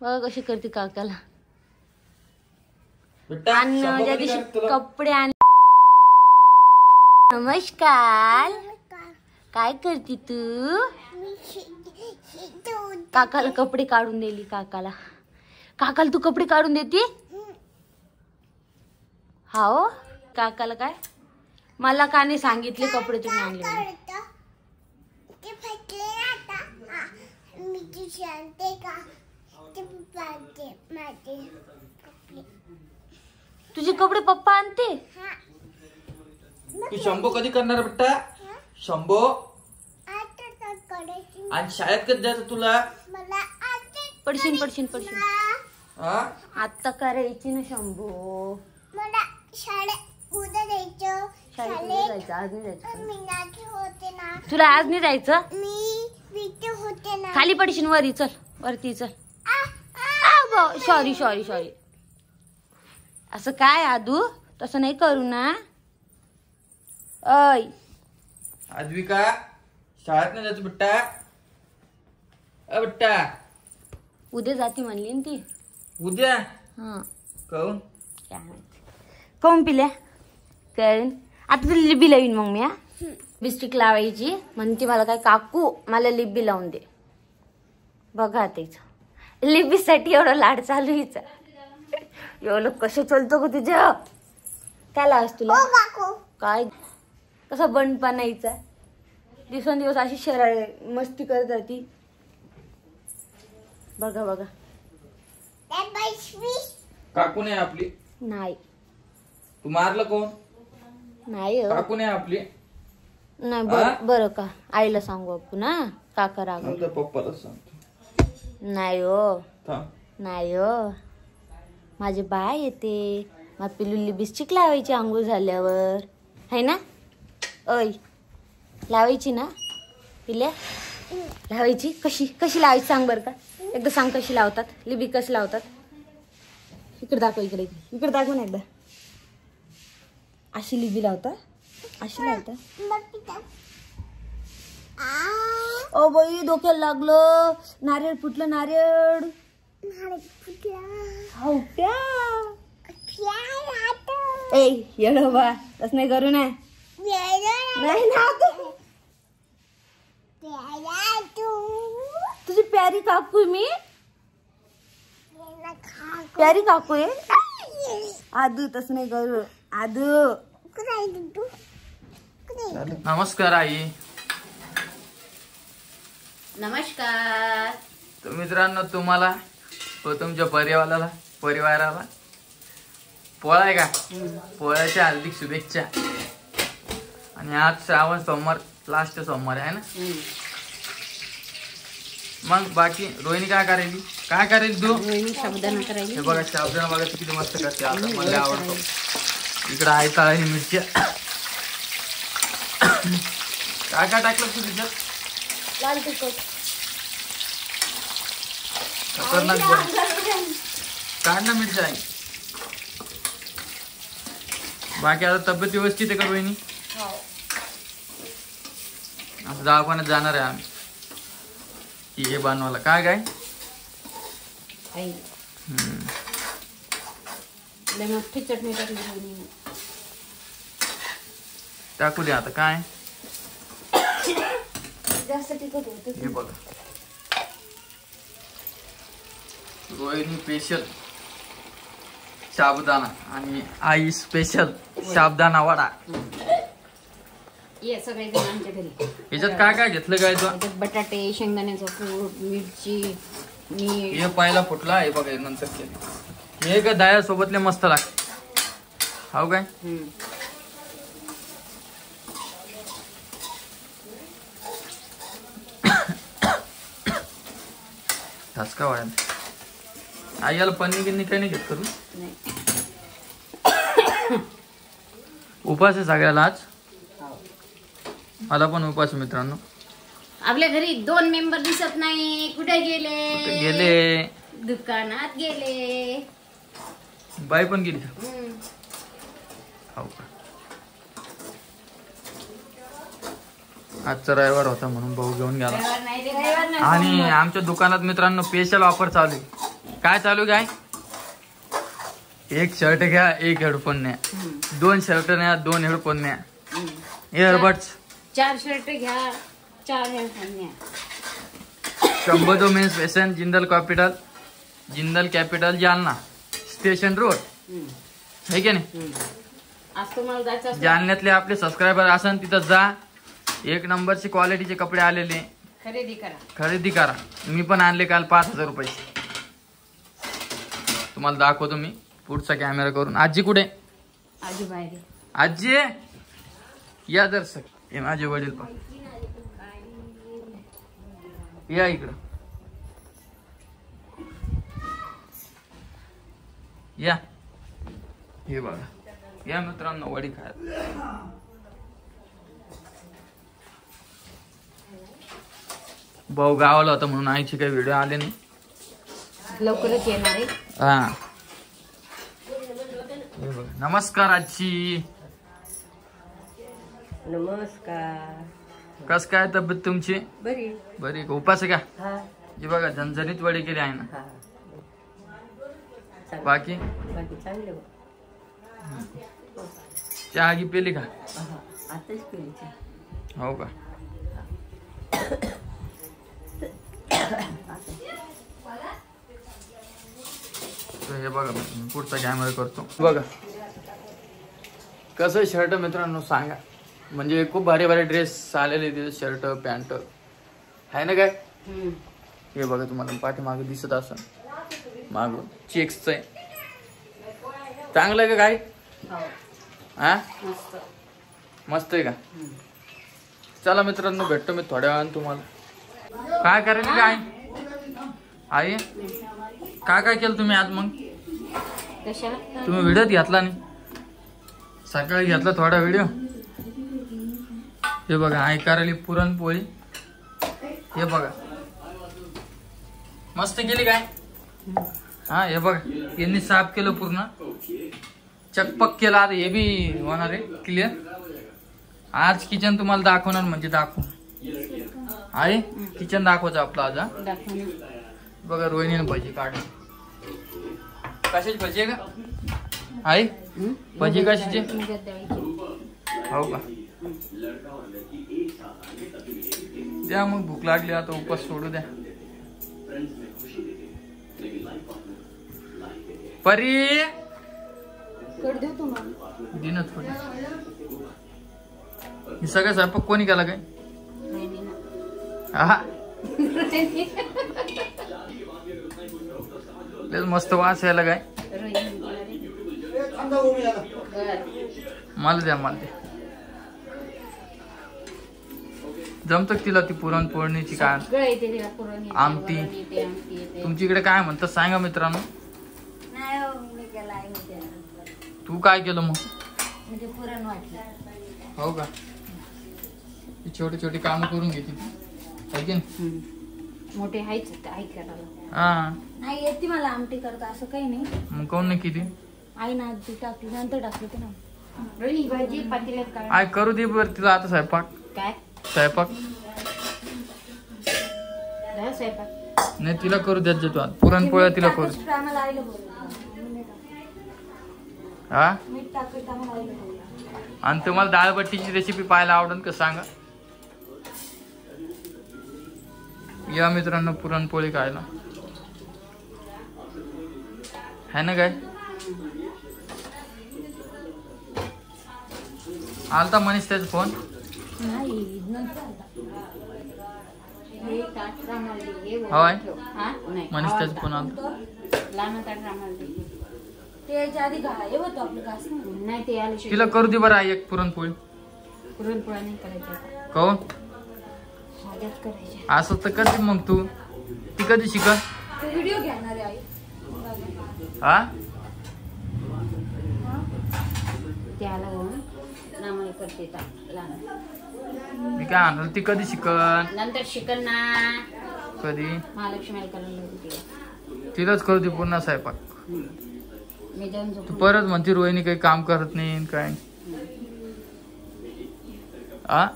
बघ कशी करते काकाला. ज्या दिवशी कपडे आण. नमस्कार. काय करते तू? काकाला कपडे काढून दिली. काकाला तू कपडे काढून देते? हाओ. काकाला काय मला का नाही सांगितले कपडे तुम्ही आणले? तुझे कपडे पप्पा आणते? तू शंभो कधी करणार बेटा? शंभो आणि शाळेत कधी जायचं तुला? पडशीन आता करायची ना शंभो. मला शाळेत उद्या जायचं. जायचं आज नाही जायचं. तुला आज नाही जायचं? मी होते ना. खाली पडशीन. वरती चल. सॉरी. असं काय आदू तसं नाही करू ना. ऐ आद्विका शाळेत नाही जायचं बेटा. बेटा उद्या जाती म्हणली ना ती. उद्या? हा. काऊन? काय माहिती काऊन पिल्या? कारण आता तुला लिबी लावीन मग मी. लिपस्टिक लावायची म्हणते मला काय काकू मला लिबी लावून दे. बघा त्याच लिबीसाठी एवढं लाड चालू हिचा. एवढं कसं चलतो ग तुझं? काय लावस तुला? काय कसा बंड पानायचा दिवसेंदिवस अशी शराळ मस्ती करत राहती. बघा काकू नाही आपली? नाही. तू मारलं कोण? नाही काकू नाही आपली? नाही. बरं का आईला सांगू आपण ना. काका राग पप्पाला सांगतो. नाही हो माझे बाय येते. मग पिलू लिपस्टिक लावायची आंघोळ झाल्यावर है ना? ऐ लावायची ना पिल्या? लावायची. कशी लावायची सांग बरं का. एकदा सांग कशी लावतात लिबी. कशी लावतात? इकडे दाखव ना एकदा. अशी लिबी लावता? अशी लावता? ओ बाई डोक्याला लागलं. नारळ फुटलं. नारळ येडो बा तस नाही करू ना. नाही ना तुझी प्यारी काकू मी. प्यारी काकू आहे. आदू तस नाही करू. आदू नमस्कार आई. नमस्कार. तर मित्रांनो तुम्हाला व तुमच्या परिवाराला पोळा आहे का? पोळ्याच्या हार्दिक शुभेच्छा. आणि आज श्रावण सोमवार लास्ट सोमवार आहे ना. मग बाकी रोहिणी काय करेल तू? साबुदाणा करायची. हे बघा साबुदाणा बघा किती मस्त करते. आता मला आवडतो. इकडे आहे तळाही मिरच्या. काय टाकलं तू तिच्यात? लाल तिखट. खतरनाक काढ ना मिरच्या आहे. बाकी आता तब्येत व्यवस्थित आहे का रोहिणी? आता दवाखान्यात जाणार आहे आम्ही. हे बनवायला काय मोठी चटणी टाकली. टाकू दे आता. काय जास्त तिखट होत. हे बघा रोहिणी स्पेशल साबुदाणा आणि आई स्पेशल साबुदाणा वडा. ये सगळे आमच्या घरी. याच्यात काय घेतलं काय तू? बटाटे, शेंगदाण्याचा कूट, मिरची, मीठ. हे पहिला फुटला आहे बघा. नंतर केलं हे का दह्या सोबतले मस्त लागते. हो काय? ठसका वाढत. आई याला पन्नी गिन्नी काही नाही घेत करू. उपास आहे सगळ्याला आज. मला पण उपास मित्रांनो. आपल्या घरी 2 मेंबर दिसत नाही. कुठे गेले? दुकानात गेले. बाई पण गेली का? हो का? आजचा रविवार होता म्हणून भाऊ घेऊन गेला. आणि आमच्या दुकानात मित्रांनो स्पेशल ऑफर चालू आहे. काय चालू काय? एक शर्ट घ्या, एक हेडफोन न्या. 2 शर्ट न्या, 2 हेडफोन न्या. इयरबड्स 4 शर्ट घ्या, 4 हेडफोन घ्या. शंभर men's fashion, Jindal capital Jalna station road. है की नाही? आज तुम्हाला जायचं असलं जालन्यातले आपले सबस्क्रायबर असन तिथं जा. 1 नंबरची क्वालिटीचे कपडे आलेले, खरेदी करा. मी पण आणले काल 5,000 रुपये. तुम्हाला दाखवतो मी पुढचा कॅमेरा करून. आजी कुठे? आजी बाहेर आहे. आजी या दर्शक, हे माझे वडील पण या इकडं या. हे बघा या मित्रांनो वडी खायला. भाऊ गावाला होता म्हणून आईची काही व्हिडिओ आले नाही. लवकरच येणार आहे. हा हे बघा. नमस्कार आजी. नमस्कार. कस काय तब्येत तुमची? बरी. बरी का? उपास आहे का? हा हे बघा झणझणीत वडी केली आहे ना. हा. चांगलं. बाकी बाकी चांगले बघ. चहा गी पेली का? हा, आताच केली चहा. हो का? तर हे बघा मी पुढचा कॅमेरा करतो. बघा कसं शर्ट मित्रांनो सांगा. म्हणजे खूप भारी भारी ड्रेस आलेले तिथे, शर्ट पॅन्ट आहे ना काय. हे बघा तुम्हाला पाठीमागे दिसत असं माग चेक्सच आहे. चांगलं आहे का काय? हा मस्त आहे का? चला मित्रांनो भेटतो मी थोड्या वेळानं तुम्हाला. काय करायचं काय आई? काय काय केलं तुम्ही आज मग? कशाला? तुम्ही व्हिडिओत घेतला नाही? सकाळी घेतला थोडा व्हिडिओ. हे बघा आई करायली पुरणपोळी. हे बघा मस्त केली काय? हा हे बघा यांनी साफ केलं पूर्ण, चकपक केलं. आता हे बी होणार आहे क्लिअर. आज किचन तुम्हाला दाखवणार म्हणजे दाखवू. आहे किचन दाखवायचं आपलं आज. बघा रोहिणीने भजी काढली. कशाची भजी आहे का आई? भजी कशाची? हो का? द्या मग, भूक लागली आता, उपास सोडू द्या. परी दिनच परी. हे सगळं स्वयंपाक कोणी केला काय? हा मस्त वास यायला काय. मला द्या मला द्या. जमत तिला ती पुरणपोळीची काय आमटी. तुमच्याकडे काय म्हणतात सांगा मित्रांनो. तू काय केलं मग? म्हणजे पुरण वाटलं. हो का? छोटी छोटी काम करून घेते ती. मोठे आहेच आई करायला. हा नाही येते मला आमटी करता असं काही नाही. मग कोण नाही किती आई ना आधी टाकली नंतर टाकली ते ना. भाजी पातेल्यात काय आय करू दे बर तिला आता स्वयंपाक. काय स्वयंपाक स्वयंपाक नाही तिला करू द्यायचं तू आता. पुरणपोळ्या तिला करू. आम्हाला आईला बोलू. हा मीठ टाकत आम्हाला आईला बोलू. आणि तुम्हाला डाळबट्टीची रेसिपी पाहायला आवडेल का सांगा. या मित्रांनो पुरणपोळी खायला. है ना काय? आलता मनीष त्याचा फोन? नाही नंतर हवाय मनीष त्याचा फोन आलता. त्याच्या आधी होतो आपलं घास नाही ते आले. तिला करू दे बरं आई एक पुरणपोळी. पुरणपोळ्या नाही करायच्या. काऊन? भाज्याच करायच्या. असं तर करते मग तू. ती कधी शिकत? व्हिडिओ घेणार आहे आई. हा त्याला नामाला करते मी काय आणलं. ती कधी शिकन? नंतर शिकन ना. कधी? महालक्ष्मीला करायला होती. तिलाच करू दे पूर्ण स्वयंपाक. मी जाऊन तू परत म्हणते रोहिणी काही काम करत नाही काय. हा